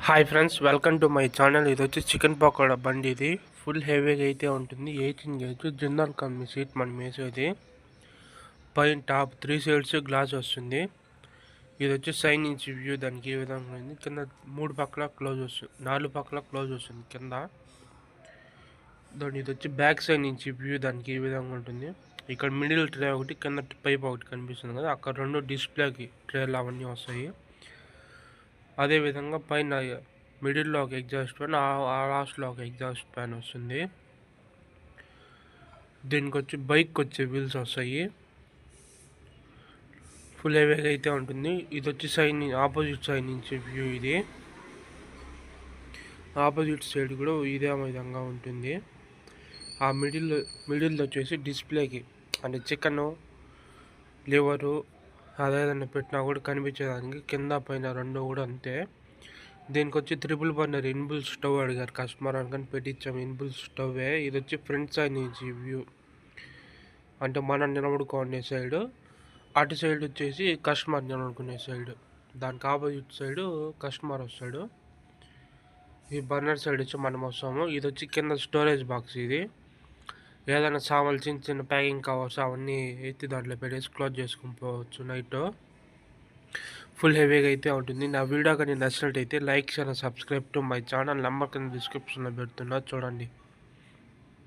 Hi friends, welcome to my channel. ఇది వచ్చి chicken pakoda బండి. ఇది ఫుల్ హెవీగా అయితే ఉంటుంది. 18 గేజ్ జిందాల్ కంపెనీ సీట్ మనం వేసేది. పైన టాప్ 3 సైడ్స్ గ్లాస్ వస్తుంది. ఇది వచ్చి సైడ్ నుంచి వ్యూ దానికి ఈ విధంగా ఉంది. కింద 3 పక్కల క్లోజ్ వస్తుంది, 4 పక్కల క్లోజ్ వస్తుంది కింద. దాని ఇది వచ్చి బ్యాక్ సైడ్ నుంచి వ్యూ దానికి ఈ విధంగా ఉంటుంది. ఇక్కడ మిడిల్ ట్రే ఒకటి, కింద పైప్ ఒకటి కనిపిస్తుంది కదా, అక్కడ 2 డిస్ప్లేకి ట్రేలు అవన్నీ వస్తాయి. అదేవిధంగా పైన మిడిల్లో ఒక ఎగ్జాస్ట్ ఫ్యాన్, ఆ లాస్ట్లో ఒక ఎగ్జాస్ట్ ఫ్యాన్ వస్తుంది. దీనికి వచ్చి బైక్ వచ్చే వీల్స్ వస్తాయి. ఫుల్ హెవీగా అయితే ఉంటుంది. ఇది వచ్చి సైడ్ ఆపోజిట్ సైడ్ నుంచి వ్యూ. ఇది ఆపోజిట్ సైడ్ కూడా ఇదే విధంగా ఉంటుంది. ఆ మిడిల్ వచ్చేసి డిస్ప్లేకి, అంటే చికెను, లివరు అదేదన్నా పెట్టినా కూడా కనిపించేదానికి. కింద పైన 2 కూడా అంతే. దీనికి వచ్చి 3 బర్నర్ ఇన్బుల్ స్టవ్ అడిగారు కస్టమర్, అనుకని పెట్టించాము. ఇన్బుల్ స్టవ్వే. ఇది వచ్చి ఫ్రంట్ సైడ్ నుంచి వ్యూ, అంటే మనం నిలబడుకునే సైడు. అటు సైడ్ వచ్చేసి కస్టమర్ నిలబడుకునే సైడు. దానికి ఆపోజిట్ సైడు కస్టమర్ వస్తాడు. ఈ బర్నర్ సైడ్ వచ్చి మనం వస్తాము. ఇది వచ్చి కింద స్టోరేజ్ బాక్స్. ఇది ఏదైనా సామాన్లు, చిన్న చిన్న ప్యాకింగ్ కవర్స్ అవన్నీ ఎత్తి దాంట్లో పెట్టేసి క్లోజ్ చేసుకుని పోవచ్చు నైట్. ఫుల్ హెవీగా అయితే ఉంటుంది. నా వీడియో కానీ నచ్చినట్టయితే like, share, subscribe to my channel. Number కింద డిస్క్రిప్షన్లో పెడుతున్నా, చూడండి.